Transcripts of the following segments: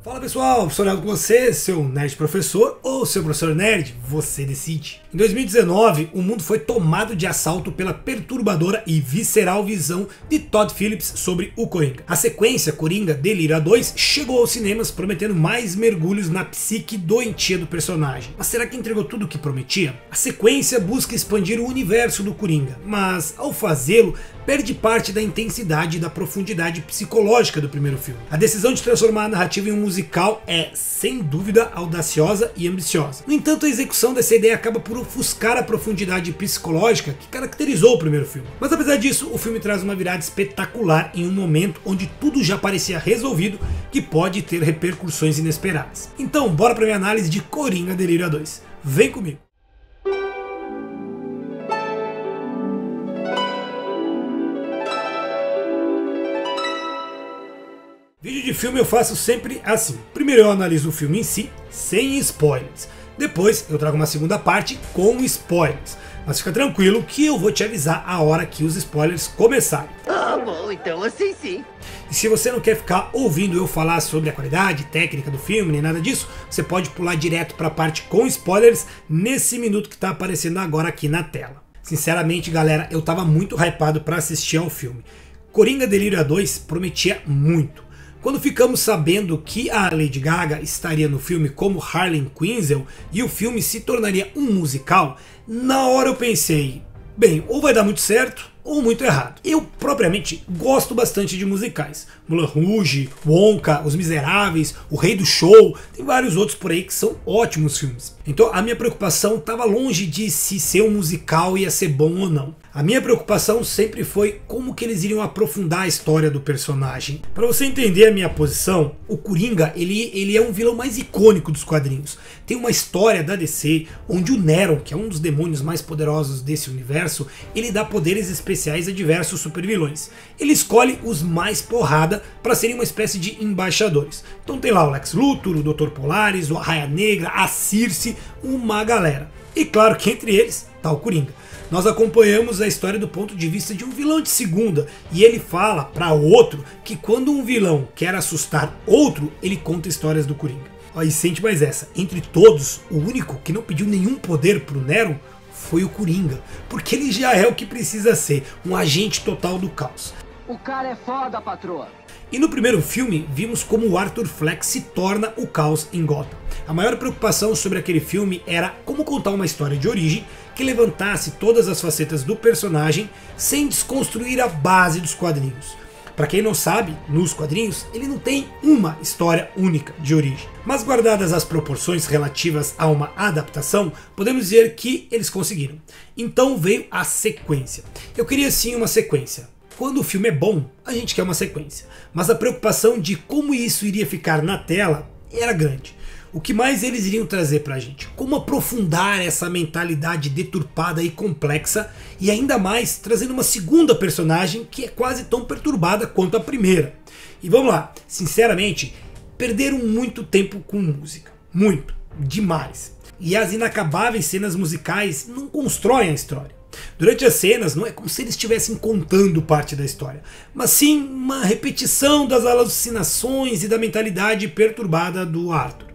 Fala pessoal, sou o Leandro com você, seu nerd professor ou seu professor nerd, você decide. Em 2019, o mundo foi tomado de assalto pela perturbadora e visceral visão de Todd Phillips sobre o Coringa. A sequência Coringa Delírio 2 chegou aos cinemas prometendo mais mergulhos na psique doentia do personagem. Mas será que entregou tudo o que prometia? A sequência busca expandir o universo do Coringa, mas ao fazê-lo, perde parte da intensidade e da profundidade psicológica do primeiro filme. A decisão de transformar a narrativa em um musical é, sem dúvida, audaciosa e ambiciosa. No entanto, a execução dessa ideia acaba por ofuscar a profundidade psicológica que caracterizou o primeiro filme. Mas apesar disso, o filme traz uma virada espetacular em um momento onde tudo já parecia resolvido, que pode ter repercussões inesperadas. Então, bora para minha análise de Coringa Delírio 2. Vem comigo! Vídeo de filme eu faço sempre assim. Primeiro eu analiso o filme em si, sem spoilers. Depois eu trago uma segunda parte com spoilers. Mas fica tranquilo que eu vou te avisar a hora que os spoilers começarem. Ah, bom, então assim sim. E se você não quer ficar ouvindo eu falar sobre a qualidade técnica do filme, nem nada disso, você pode pular direto para a parte com spoilers nesse minuto que está aparecendo agora aqui na tela. Sinceramente, galera, eu tava muito hypado para assistir ao filme. Coringa Delírio 2 prometia muito. Quando ficamos sabendo que a Lady Gaga estaria no filme como Harley Quinzel e o filme se tornaria um musical, na hora eu pensei, bem, ou vai dar muito certo ou muito errado. Eu propriamente gosto bastante de musicais. Moulin Rouge, Wonka, Os Miseráveis, O Rei do Show, tem vários outros por aí que são ótimos filmes. Então a minha preocupação estava longe de se ser um musical ia ser bom ou não. A minha preocupação sempre foi como que eles iriam aprofundar a história do personagem. Para você entender a minha posição, o Coringa ele é um vilão mais icônico dos quadrinhos. Tem uma história da DC onde o Neron, que é um dos demônios mais poderosos desse universo, ele dá poderes especiais a diversos supervilões. Ele escolhe os mais porrada para serem uma espécie de embaixadores. Então tem lá o Lex Luthor, o Dr. Polaris, o Arraia Negra, a Circe, uma galera. E claro que entre eles tá o Coringa. Nós acompanhamos a história do ponto de vista de um vilão de segunda, e ele fala para outro que quando um vilão quer assustar outro, ele conta histórias do Coringa. E sente mais essa, entre todos, o único que não pediu nenhum poder pro Neron foi o Coringa, porque ele já é o que precisa ser, um agente total do caos. O cara é foda, patroa. E no primeiro filme, vimos como o Arthur Fleck se torna o caos em Gotham. A maior preocupação sobre aquele filme era como contar uma história de origem que levantasse todas as facetas do personagem sem desconstruir a base dos quadrinhos. Para quem não sabe, nos quadrinhos ele não tem uma história única de origem. Mas guardadas as proporções relativas a uma adaptação, podemos dizer que eles conseguiram. Então veio a sequência. Eu queria sim uma sequência. Quando o filme é bom, a gente quer uma sequência. Mas a preocupação de como isso iria ficar na tela era grande. O que mais eles iriam trazer pra gente? Como aprofundar essa mentalidade deturpada e complexa, e ainda mais trazendo uma segunda personagem que é quase tão perturbada quanto a primeira. E vamos lá, sinceramente, perderam muito tempo com música. Muito, demais. E as inacabáveis cenas musicais não constroem a história. Durante as cenas não é como se eles estivessem contando parte da história, mas sim uma repetição das alucinações e da mentalidade perturbada do Arthur.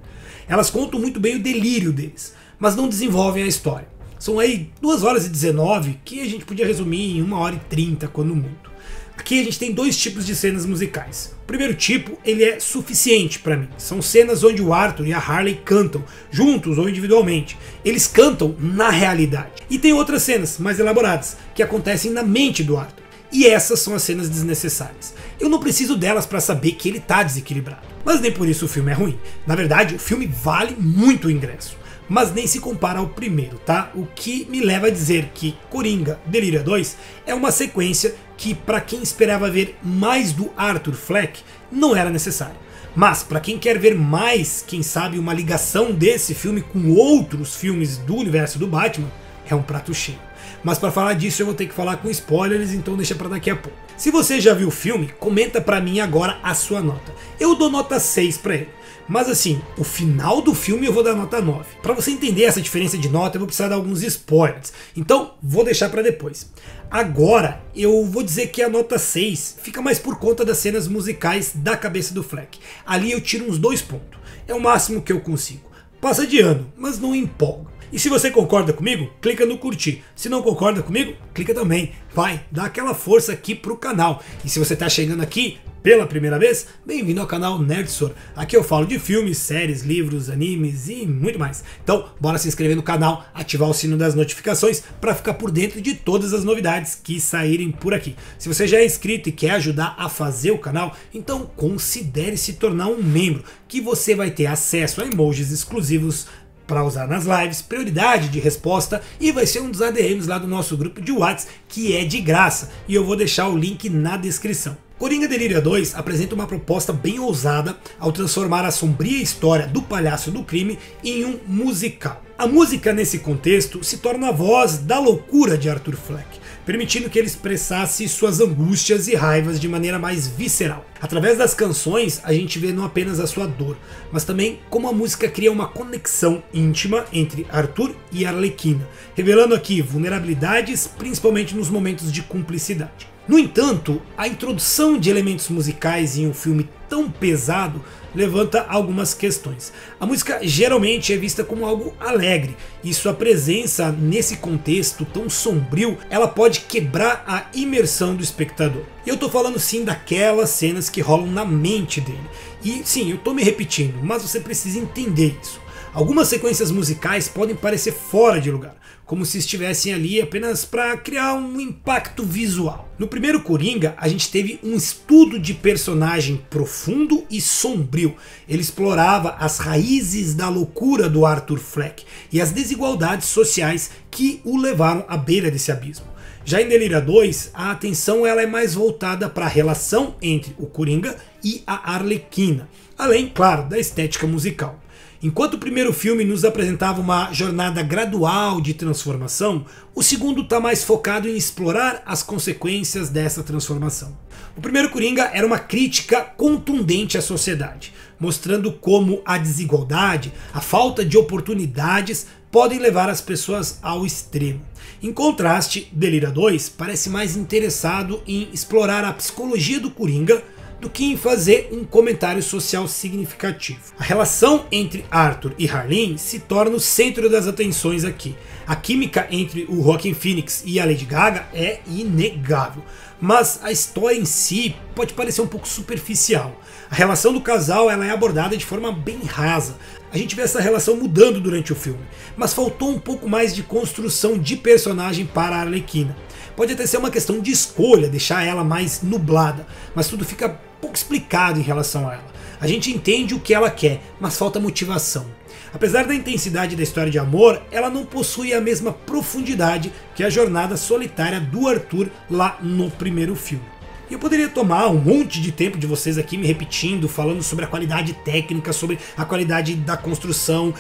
Elas contam muito bem o delírio deles, mas não desenvolvem a história. São aí 2 horas e 19 que a gente podia resumir em 1 hora e 30 quando muito. Aqui a gente tem 2 tipos de cenas musicais. O primeiro tipo, ele é suficiente para mim. São cenas onde o Arthur e a Harley cantam, juntos ou individualmente. Eles cantam na realidade. E tem outras cenas mais elaboradas, que acontecem na mente do Arthur. E essas são as cenas desnecessárias. Eu não preciso delas para saber que ele tá desequilibrado. Mas nem por isso o filme é ruim. Na verdade, o filme vale muito o ingresso. Mas nem se compara ao primeiro, tá? O que me leva a dizer que Coringa Delírio 2 é uma sequência que, para quem esperava ver mais do Arthur Fleck, não era necessário. Mas para quem quer ver mais, quem sabe, uma ligação desse filme com outros filmes do universo do Batman, é um prato cheio. Mas para falar disso eu vou ter que falar com spoilers, então deixa para daqui a pouco. Se você já viu o filme, comenta para mim agora a sua nota. Eu dou nota 6 para ele. Mas assim, o final do filme eu vou dar nota 9. Para você entender essa diferença de nota, eu vou precisar dar alguns spoilers. Então, vou deixar para depois. Agora, eu vou dizer que a nota 6 fica mais por conta das cenas musicais da cabeça do Fleck. Ali eu tiro uns 2 pontos. É o máximo que eu consigo. Passa de ano, mas não empolga. E se você concorda comigo, clica no curtir. Se não concorda comigo, clica também. Vai, dá aquela força aqui pro canal. E se você tá chegando aqui pela primeira vez, bem-vindo ao canal Nerdsor. Aqui eu falo de filmes, séries, livros, animes e muito mais. Então, bora se inscrever no canal, ativar o sino das notificações para ficar por dentro de todas as novidades que saírem por aqui. Se você já é inscrito e quer ajudar a fazer o canal, então considere se tornar um membro, que você vai ter acesso a emojis exclusivos para usar nas lives, prioridade de resposta e vai ser um dos ADMs lá do nosso grupo de WhatsApp, que é de graça, e eu vou deixar o link na descrição. Coringa Delírio 2 apresenta uma proposta bem ousada ao transformar a sombria história do palhaço do crime em um musical. A música nesse contexto se torna a voz da loucura de Arthur Fleck, permitindo que ele expressasse suas angústias e raivas de maneira mais visceral. Através das canções, a gente vê não apenas a sua dor, mas também como a música cria uma conexão íntima entre Arthur e Arlequina, revelando aqui vulnerabilidades, principalmente nos momentos de cumplicidade. No entanto, a introdução de elementos musicais em um filme tão pesado levanta algumas questões. A música geralmente é vista como algo alegre, e sua presença nesse contexto tão sombrio, ela pode quebrar a imersão do espectador. Eu tô falando sim daquelas cenas que rolam na mente dele. E sim, eu tô me repetindo, mas você precisa entender isso. Algumas sequências musicais podem parecer fora de lugar, como se estivessem ali apenas para criar um impacto visual. No primeiro Coringa, a gente teve um estudo de personagem profundo e sombrio. Ele explorava as raízes da loucura do Arthur Fleck e as desigualdades sociais que o levaram à beira desse abismo. Já em Delírio 2, a atenção ela é mais voltada para a relação entre o Coringa e a Arlequina, além, claro, da estética musical. Enquanto o primeiro filme nos apresentava uma jornada gradual de transformação, o segundo está mais focado em explorar as consequências dessa transformação. O primeiro Coringa era uma crítica contundente à sociedade, mostrando como a desigualdade, a falta de oportunidades podem levar as pessoas ao extremo. Em contraste, Delírio 2 parece mais interessado em explorar a psicologia do Coringa do que em fazer um comentário social significativo. A relação entre Arthur e Harleen se torna o centro das atenções aqui. A química entre o Joaquin Phoenix e a Lady Gaga é inegável, mas a história em si pode parecer um pouco superficial. A relação do casal ela é abordada de forma bem rasa. A gente vê essa relação mudando durante o filme, mas faltou um pouco mais de construção de personagem para a Arlequina. Pode até ser uma questão de escolha, deixar ela mais nublada, mas tudo fica pouco explicado em relação a ela. A gente entende o que ela quer, mas falta motivação. Apesar da intensidade da história de amor, ela não possui a mesma profundidade que a jornada solitária do Arthur lá no primeiro filme. E eu poderia tomar um monte de tempo de vocês aqui me repetindo, falando sobre a qualidade técnica, sobre a qualidade da construção,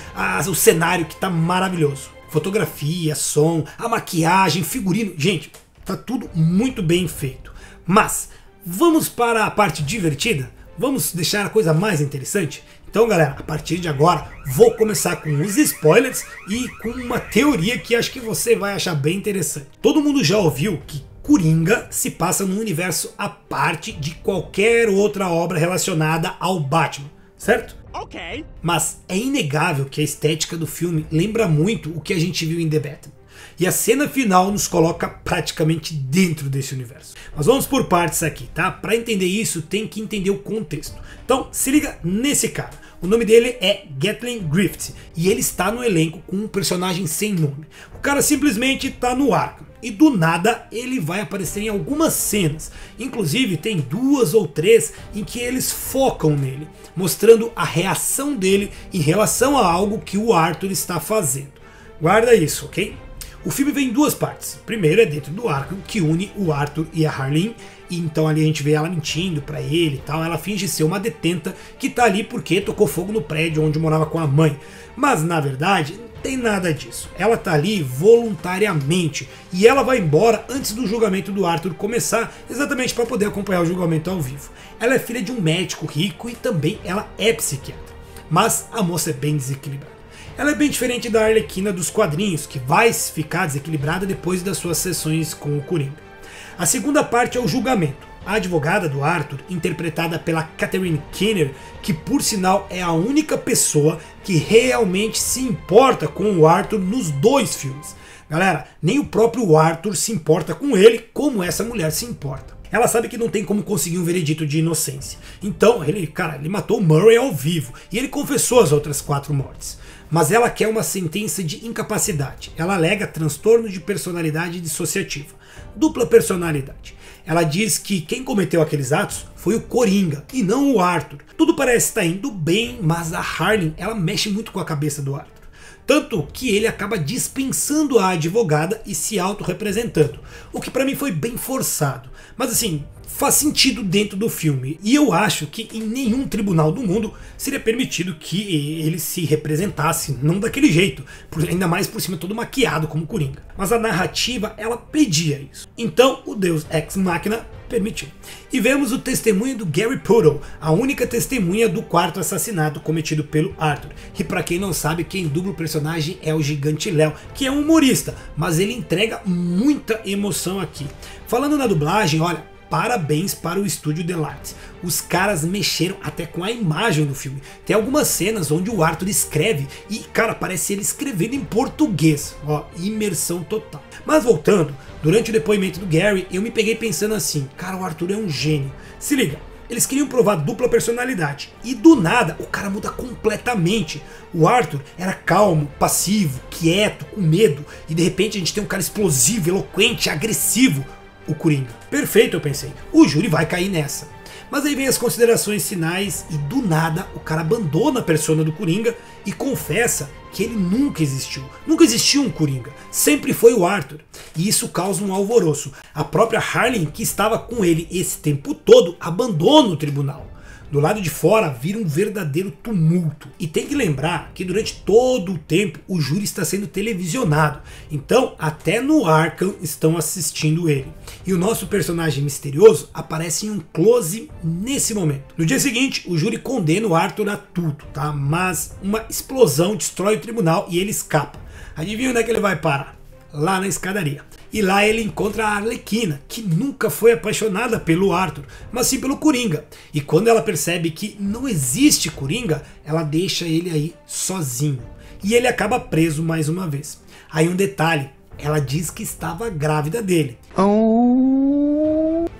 o cenário que está maravilhoso. Fotografia, som, a maquiagem, figurino, gente, tá tudo muito bem feito. Mas vamos para a parte divertida? Vamos deixar a coisa mais interessante? Então galera, a partir de agora vou começar com os spoilers e com uma teoria que acho que você vai achar bem interessante. Todo mundo já ouviu que Coringa se passa num universo à parte de qualquer outra obra relacionada ao Batman, certo? Ok. Mas é inegável que a estética do filme lembra muito o que a gente viu em The Batman. E a cena final nos coloca praticamente dentro desse universo. Mas vamos por partes aqui, tá? Para entender isso, tem que entender o contexto. Então, se liga nesse cara. O nome dele é Gatlin Griffith e ele está no elenco com um personagem sem nome. O cara simplesmente está no Arkham e do nada ele vai aparecer em algumas cenas. Inclusive tem 2 ou 3 em que eles focam nele, mostrando a reação dele em relação a algo que o Arthur está fazendo. Guarda isso, ok? O filme vem em 2 partes. Primeiro é dentro do Arkham, que une o Arthur e a Harleen, e então ali a gente vê ela mentindo pra ele e tal. Ela finge ser uma detenta que tá ali porque tocou fogo no prédio onde morava com a mãe. Mas na verdade Tem nada disso. Ela tá ali voluntariamente e ela vai embora antes do julgamento do Arthur começar, exatamente para poder acompanhar o julgamento ao vivo. Ela é filha de um médico rico e também ela é psiquiatra. Mas a moça é bem desequilibrada. Ela é bem diferente da Arlequina dos quadrinhos, que vai ficar desequilibrada depois das suas sessões com o Coringa. A segunda parte é o julgamento. A advogada do Arthur, interpretada pela Catherine Keener, que por sinal é a única pessoa que realmente se importa com o Arthur nos dois filmes. Galera, nem o próprio Arthur se importa com ele como essa mulher se importa. Ela sabe que não tem como conseguir um veredito de inocência. Então, ele matou o Murray ao vivo e ele confessou as outras 4 mortes. Mas ela quer uma sentença de incapacidade. Ela alega transtorno de personalidade dissociativa, dupla personalidade. Ela diz que quem cometeu aqueles atos foi o Coringa e não o Arthur. Tudo parece estar indo bem, mas a Harley, ela mexe muito com a cabeça do Arthur. Tanto que ele acaba dispensando a advogada e se autorrepresentando. O que pra mim foi bem forçado. Mas assim, faz sentido dentro do filme. E eu acho que em nenhum tribunal do mundo seria permitido que ele se representasse, não daquele jeito. Ainda mais por cima todo maquiado como Coringa. Mas a narrativa, ela pedia isso. Então o Deus Ex Machina permitiu. E vemos o testemunho do Gary Poodle, a única testemunha do 4º assassinato cometido pelo Arthur. E pra quem não sabe, quem dubla o personagem é o Gigante Léo, que é um humorista, mas ele entrega muita emoção aqui. Falando na dublagem, olha, parabéns para o estúdio Delight. Os caras mexeram até com a imagem do filme. Tem algumas cenas onde o Arthur escreve e, cara, parece ele escrevendo em português. Ó, imersão total. Mas voltando, durante o depoimento do Gary, eu me peguei pensando assim, cara, o Arthur é um gênio. Se liga, eles queriam provar dupla personalidade e do nada o cara muda completamente. O Arthur era calmo, passivo, quieto, com medo e de repente a gente tem um cara explosivo, eloquente, agressivo. O Coringa. Perfeito, eu pensei. O júri vai cair nessa. Mas aí vem as considerações finais e do nada o cara abandona a persona do Coringa e confessa que ele nunca existiu. Nunca existiu um Coringa. Sempre foi o Arthur. E isso causa um alvoroço. A própria Harley, que estava com ele esse tempo todo, abandona o tribunal. Do lado de fora vira um verdadeiro tumulto. E tem que lembrar que durante todo o tempo o júri está sendo televisionado. Então até no Arkham estão assistindo ele. E o nosso personagem misterioso aparece em um close nesse momento. No dia seguinte o júri condena o Arthur a tudo, tá? Mas uma explosão destrói o tribunal e ele escapa. Adivinha onde é que ele vai parar? Lá na escadaria. E lá ele encontra a Arlequina, que nunca foi apaixonada pelo Arthur, mas sim pelo Coringa. E quando ela percebe que não existe Coringa, ela deixa ele aí sozinho. E ele acaba preso mais uma vez. Aí um detalhe, ela diz que estava grávida dele.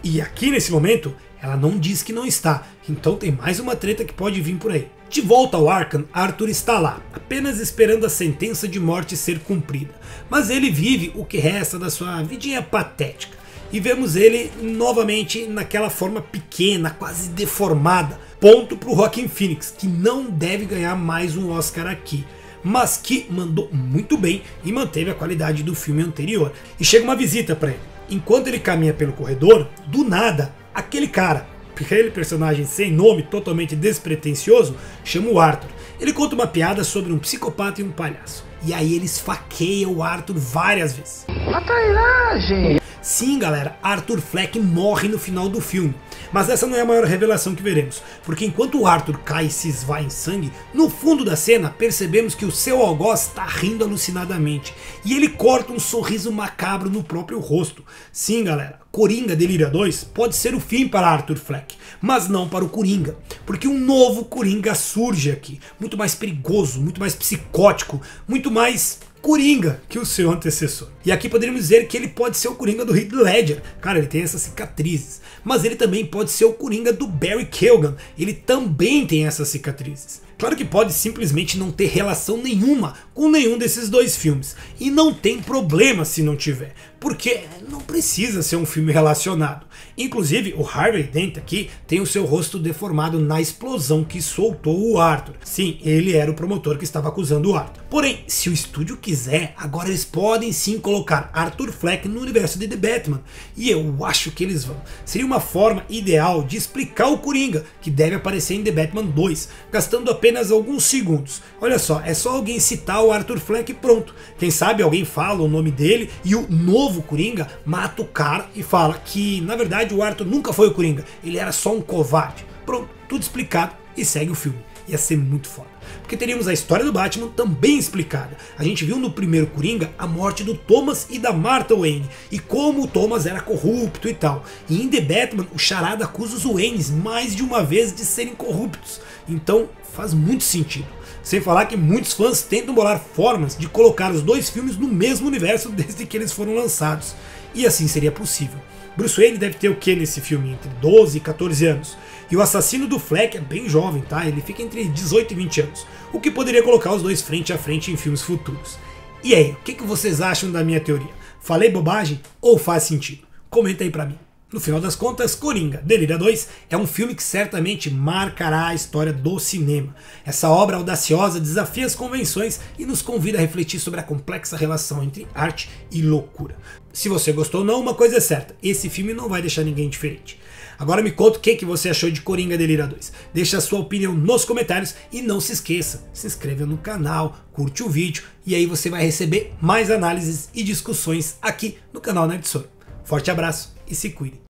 E aqui nesse momento, ela não diz que não está. Então tem mais uma treta que pode vir por aí. De volta ao Arkham, Arthur está lá, apenas esperando a sentença de morte ser cumprida. Mas ele vive o que resta da sua vidinha patética. E vemos ele novamente naquela forma pequena, quase deformada. Ponto para o Joaquin Phoenix, que não deve ganhar mais um Oscar aqui, mas que mandou muito bem e manteve a qualidade do filme anterior. E chega uma visita para ele. Enquanto ele caminha pelo corredor, do nada, aquele personagem sem nome, totalmente despretensioso, chama o Arthur. Ele conta uma piada sobre um psicopata e um palhaço. E aí ele esfaqueia o Arthur várias vezes. A trairagem! Sim, galera, Arthur Fleck morre no final do filme. Mas essa não é a maior revelação que veremos, porque enquanto o Arthur cai e se esvai em sangue, no fundo da cena percebemos que o seu algoz está rindo alucinadamente, e ele corta um sorriso macabro no próprio rosto. Sim, galera, Coringa Delírio 2 pode ser o fim para Arthur Fleck, mas não para o Coringa, porque um novo Coringa surge aqui, muito mais perigoso, muito mais psicótico, muito mais Coringa que o seu antecessor. E aqui poderíamos dizer que ele pode ser o Coringa do Heath Ledger. Cara, ele tem essas cicatrizes. Mas ele também pode ser o Coringa do Barry Keoghan. Ele também tem essas cicatrizes. Claro que pode simplesmente não ter relação nenhuma com nenhum desses dois filmes. E não tem problema se não tiver, porque não precisa ser um filme relacionado. Inclusive o Harvey Dent aqui tem o seu rosto deformado na explosão que soltou o Arthur. Sim, ele era o promotor que estava acusando o Arthur. Porém, se o estúdio quiser, agora eles podem sim colocar Arthur Fleck no universo de The Batman. E eu acho que eles vão. Seria uma forma ideal de explicar o Coringa, que deve aparecer em The Batman 2, gastando apenas alguns segundos. Olha só, é só alguém citar o o Arthur Fleck e pronto. Quem sabe alguém fala o nome dele e o novo Coringa mata o cara e fala que na verdade o Arthur nunca foi o Coringa, ele era só um covarde. Pronto, tudo explicado e segue o filme. Ia ser muito foda. Porque teríamos a história do Batman também explicada. A gente viu no primeiro Coringa a morte do Thomas e da Martha Wayne, e como o Thomas era corrupto e tal. E em The Batman, o Charada acusa os Waynes mais de uma vez de serem corruptos. Então faz muito sentido. Sem falar que muitos fãs tentam bolar formas de colocar os dois filmes no mesmo universo desde que eles foram lançados. E assim seria possível. Bruce Wayne deve ter o que nesse filme? Entre 12 e 14 anos. E o assassino do Fleck é bem jovem, tá? Ele fica entre 18 e 20 anos. O que poderia colocar os dois frente a frente em filmes futuros. E aí, o que vocês acham da minha teoria? Falei bobagem ou faz sentido? Comenta aí pra mim. No final das contas, Coringa, Delírio 2 é um filme que certamente marcará a história do cinema. Essa obra audaciosa desafia as convenções e nos convida a refletir sobre a complexa relação entre arte e loucura. Se você gostou ou não, uma coisa é certa, esse filme não vai deixar ninguém diferente. Agora me conta o que você achou de Coringa Delírio 2. Deixa a sua opinião nos comentários e não se esqueça, se inscreva no canal, curte o vídeo e aí você vai receber mais análises e discussões aqui no canal Nerdsoro. Forte abraço e se cuide.